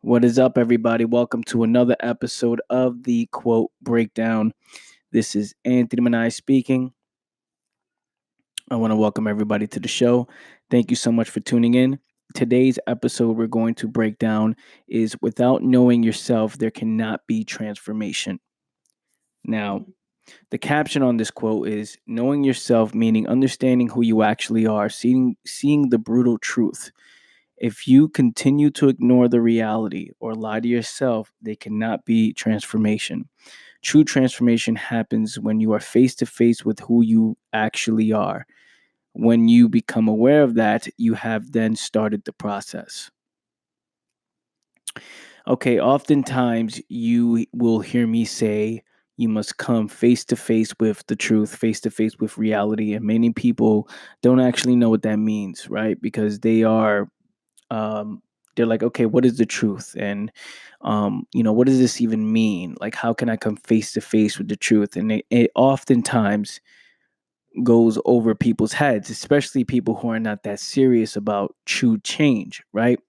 What is up, everybody? Welcome to another episode of the Quote Breakdown. This is Anthony Minaya speaking. I want to welcome everybody to the show. Thank you so much for tuning in. Today's episode we're going to break down is without knowing yourself, there cannot be transformation. Now, the caption on this quote is knowing yourself, meaning understanding who you actually are, seeing the brutal truth. If you continue to ignore the reality or lie to yourself, they cannot be transformation. True transformation happens when you are face to face with who you actually are. When you become aware of that, you have then started the process. Okay, oftentimes you will hear me say you must come face to face with the truth, face to face with reality. And many people don't actually know what that means, right? Because um, they're like, okay, what is the truth? And, what does this even mean? Like, how can I come face to face with the truth? And it oftentimes goes over people's heads, especially people who are not that serious about true change, right?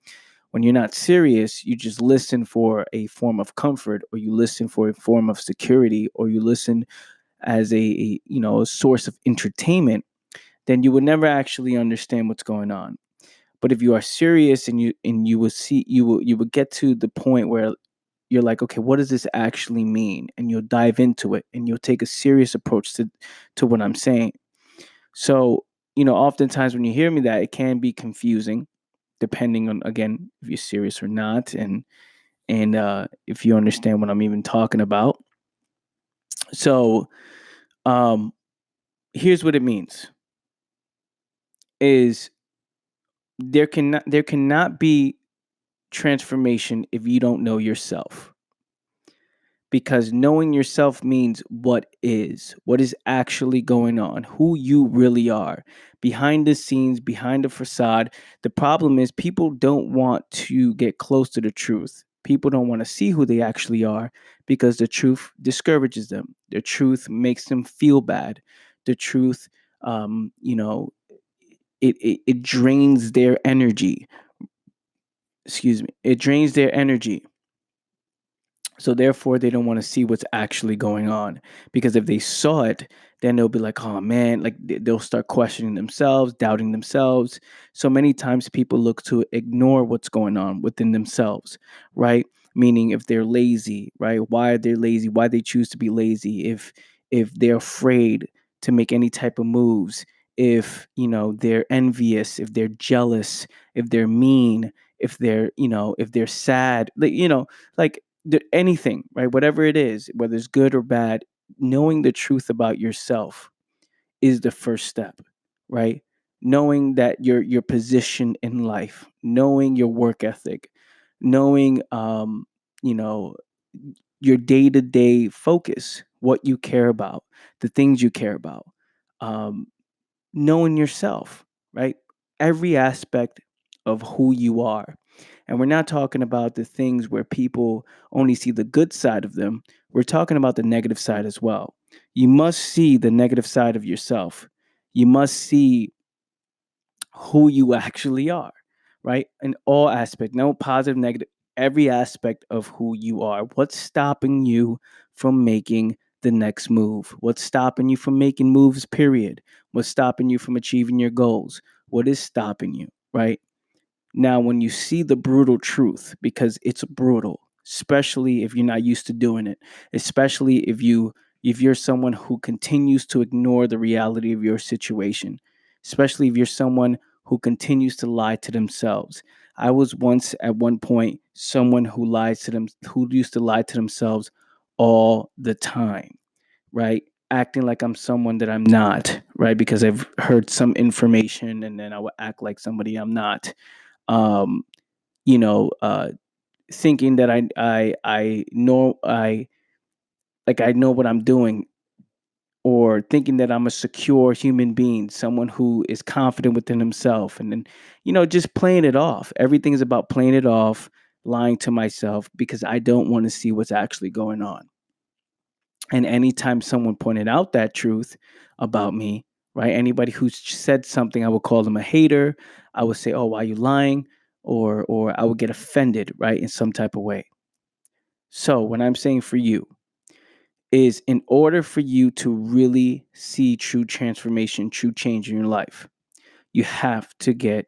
When you're not serious, you just listen for a form of comfort, or you listen for a form of security, or you listen as a source of entertainment. Then you would never actually understand what's going on. But if you are serious and you will see you will get to the point where you're like, okay, what does this actually mean? And you'll dive into it and you'll take a serious approach to what I'm saying. So, oftentimes when you hear me that, it can be confusing depending on, again, if you're serious or not, and if you understand what I'm even talking about. So, um here's what it means is there cannot be transformation if you don't know yourself, because knowing yourself means what is actually going on, who you really are behind the scenes, behind the facade. The problem is people don't want to get close to the truth. People don't want to see who they actually are because the truth discourages them. The truth makes them feel bad. The truth, um, you know, it drains their energy. Excuse me. It drains their energy. So therefore, they don't want to see what's actually going on, because if they saw it, then they'll be like, "Oh man!" Like they'll start questioning themselves, doubting themselves. So many times, people look to ignore what's going on within themselves, right? Meaning, if they're lazy, right? Why are they lazy? Why they choose to be lazy? If they're afraid to make any type of moves, if they're envious, if they're jealous, if they're mean, if they're sad, like anything, right? Whatever it is, whether it's good or bad, knowing the truth about yourself is the first step, right? Knowing that your position in life, knowing your work ethic, knowing you know your day-to-day focus, what you care about, the things you care about, um, knowing yourself, right? Every aspect of who you are. And we're not talking about the things where people only see the good side of them. We're talking about the negative side as well. You must see the negative side of yourself. You must see who you actually are, right? In all aspects, no positive, negative, every aspect of who you are. What's stopping you from making the next move? What's stopping you from making moves, period? What's stopping you from achieving your goals? What is stopping you, right? Now, when you see the brutal truth, because it's brutal, especially if you're not used to doing it, especially if you're someone who continues to ignore the reality of your situation, especially if you're someone who continues to lie to themselves. I was once at one point someone who used to lie to themselves all the time, right? Acting like I'm someone that I'm not, right? Because I've heard some information and then I would act like somebody I'm not. um, you know, thinking that I know I know what I'm doing, or thinking that I'm a secure human being, someone who is confident within himself, and then just playing it off. Everything is about playing it off, lying to myself because I don't want to see what's actually going on. And anytime someone pointed out that truth about me, right? Anybody who said something, I would call them a hater. I would say, "Oh, why are you lying?" or I would get offended, right, in some type of way. So, what I'm saying for you is in order for you to really see true transformation, true change in your life, you have to get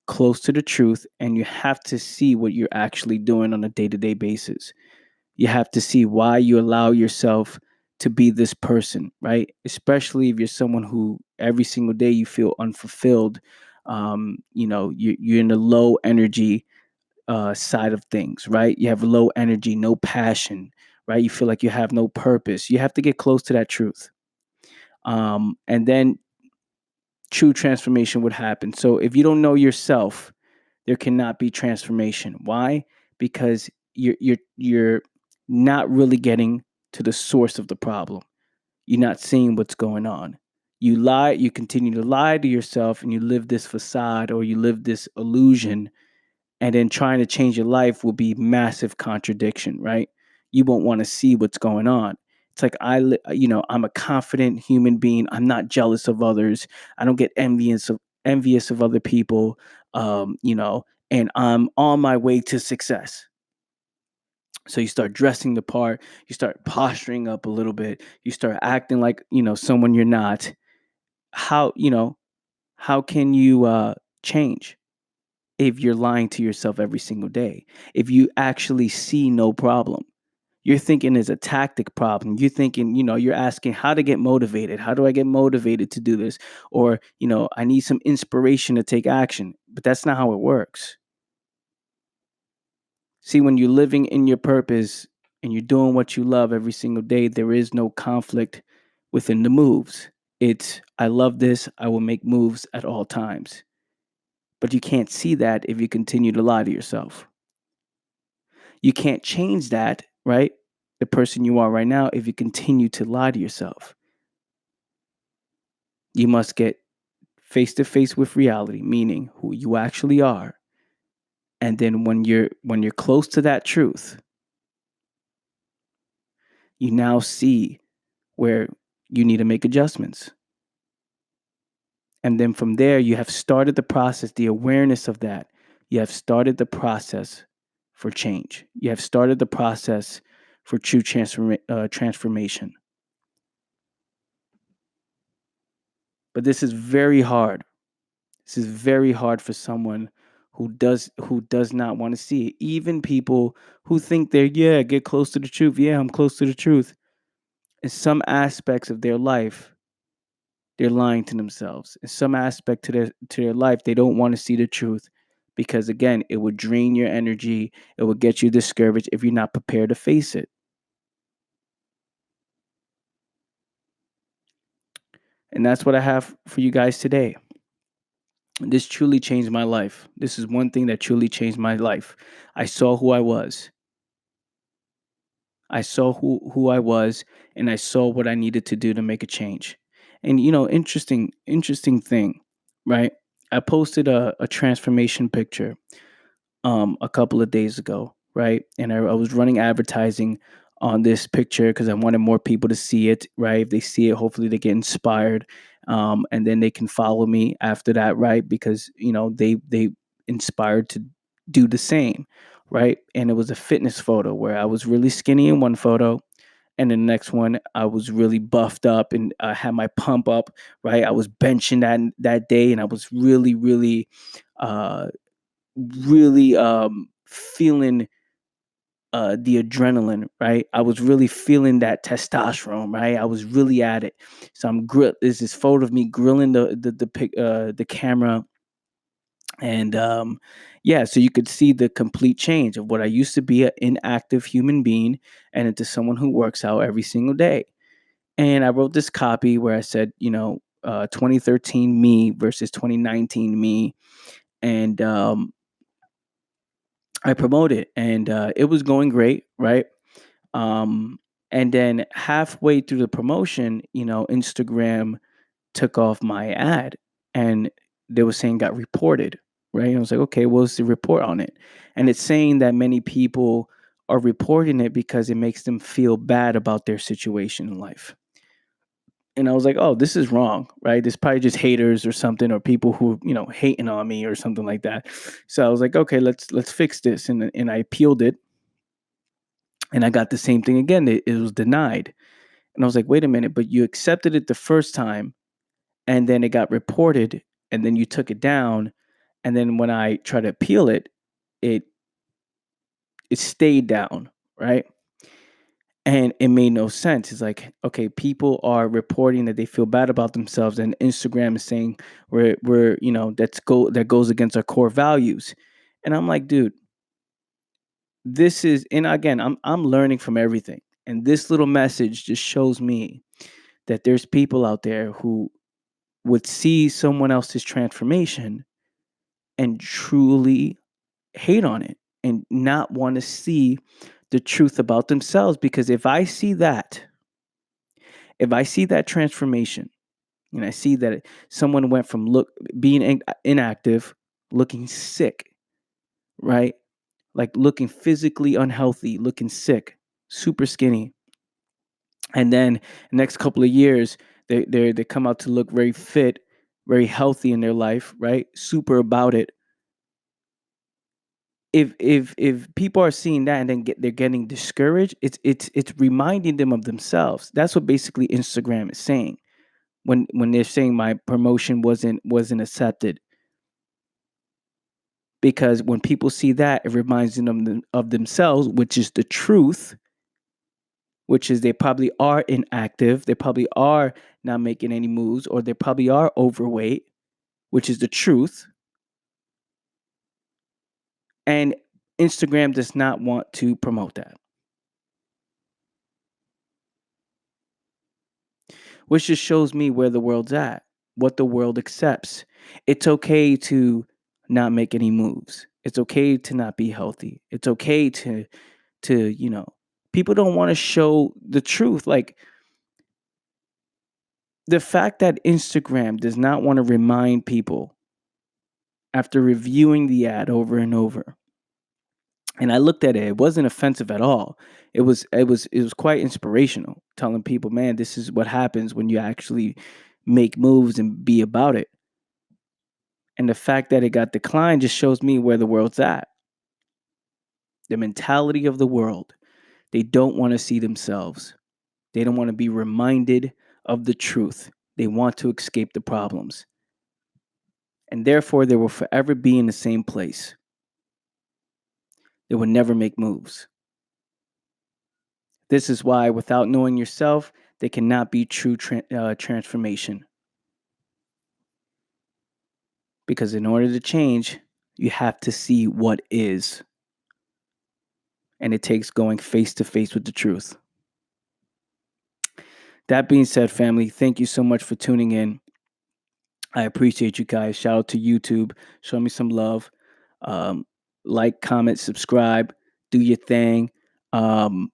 close to the truth and you have to see what you're actually doing on a day to day basis. You have to see why you allow yourself to be this person, right? Especially if you're someone who every single day you feel unfulfilled. You're in a low energy side of things, right? You have low energy, no passion, right? You feel like you have no purpose. You have to get close to that truth. And then true transformation would happen. So if you don't know yourself, there cannot be transformation. Why? Because you're not really getting to the source of the problem. You're not seeing what's going on. You lie, you continue to lie to yourself and you live this facade or you live this illusion, and then trying to change your life will be massive contradiction, right? You won't want to see what's going on. It's like I'm a confident human being. I'm not jealous of others. I don't get envious of other people. And I'm on my way to success. So you start dressing the part, you start posturing up a little bit, you start acting like, someone you're not. How can you change if you're lying to yourself every single day? If you actually see no problem, you're thinking is a tactic problem. You're thinking, you're asking how to get motivated. How do I get motivated to do this? Or, I need some inspiration to take action. But that's not how it works. See, when you're living in your purpose and you're doing what you love every single day, there is no conflict within the moves. It's, I love this, I will make moves at all times. But you can't see that if you continue to lie to yourself. You can't change that, right? The person you are right now, if you continue to lie to yourself. You must get face to face with reality, meaning who you actually are. And then when you're close to that truth, you now see where you need to make adjustments. And then from there, you have started the process, the awareness of that. You have started the process for change. You have started the process for true transformation. But this is very hard. This is very hard for someone who does not want to see it. Even people who think they're, yeah, get close to the truth. Yeah, I'm close to the truth. In some aspects of their life, they're lying to themselves. In some aspect to their life, they don't want to see the truth because again, it would drain your energy. It would get you discouraged if you're not prepared to face it. And that's what I have for you guys today. This truly changed my life. This is one thing that truly changed my life. I saw who I was. I saw who I was and I saw what I needed to do to make a change. And interesting thing, right? I posted a transformation picture a couple of days ago, right? And I was running advertising on this picture because I wanted more people to see it, right? If they see it, hopefully they get inspired, and then they can follow me after that, right? Because they inspired to do the same, right? And it was a fitness photo where I was really skinny in one photo. And the next one, I was really buffed up and I had my pump up, right? I was benching that day, and I was really, really, uh, really feeling the adrenaline, right? I was really feeling that testosterone, right? I was really at it. So there's this photo of me grilling the camera, and yeah, so you could see the complete change of what I used to be, an inactive human being, and into someone who works out every single day. And I wrote this copy where I said, 2013 me versus 2019 me, and I promoted, and it was going great, right? Um, and then halfway through the promotion, Instagram took off my ad, and they were saying got reported, right? And I was like, okay, what's the report on it? And it's saying that many people are reporting it because it makes them feel bad about their situation in life. And I was like, oh, this is wrong, right? This probably just haters or something, or people who, hating on me or something like that. So I was like, okay, let's fix this. And I appealed it, and I got the same thing again. It was denied. And I was like, wait a minute, but you accepted it the first time, and then it got reported, and then you took it down. And then when I tried to appeal it, it it stayed down, right? And it made no sense. It's like, okay, people are reporting that they feel bad about themselves, and Instagram is saying we're that goes against our core values. And I'm like, dude, this is, and again, I'm learning from everything. And this little message just shows me that there's people out there who would see someone else's transformation and truly hate on it and not want to see the truth about themselves. Because if I see that transformation, and I see that someone went from being inactive, looking sick, right? Like looking physically unhealthy, looking sick, super skinny. And then the next couple of years, they come out to look very fit, very healthy in their life, right? Super about it. If people are seeing that and then they're getting discouraged, it's reminding them of themselves. That's what basically Instagram is saying when they're saying my promotion wasn't accepted. Because when people see that, it reminds them of themselves, which is the truth, which is they probably are inactive, they probably are not making any moves, or they probably are overweight, which is the truth. And Instagram does not want to promote that, which just shows me where the world's at, what the world accepts. It's okay to not make any moves. It's okay to not be healthy. It's okay to people don't want to show the truth. Like, the fact that Instagram does not want to remind people after reviewing the ad over and over. And I looked at it, it wasn't offensive at all. It was quite inspirational, telling people, man, this is what happens when you actually make moves and be about it. And the fact that it got declined just shows me where the world's at. The mentality of the world. They don't want to see themselves. They don't want to be reminded of the truth. They want to escape the problems. And therefore, they will forever be in the same place. They will never make moves. This is why, without knowing yourself, there cannot be true transformation. Because in order to change, you have to see what is. And it takes going face to face with the truth. That being said, family, thank you so much for tuning in. I appreciate you guys. Shout out to YouTube. Show me some love. Um, like, comment, subscribe, do your thing. And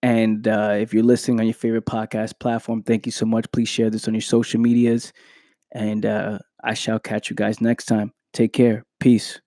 if you're listening on your favorite podcast platform, thank you so much. Please share this on your social medias. And I shall catch you guys next time. Take care. Peace.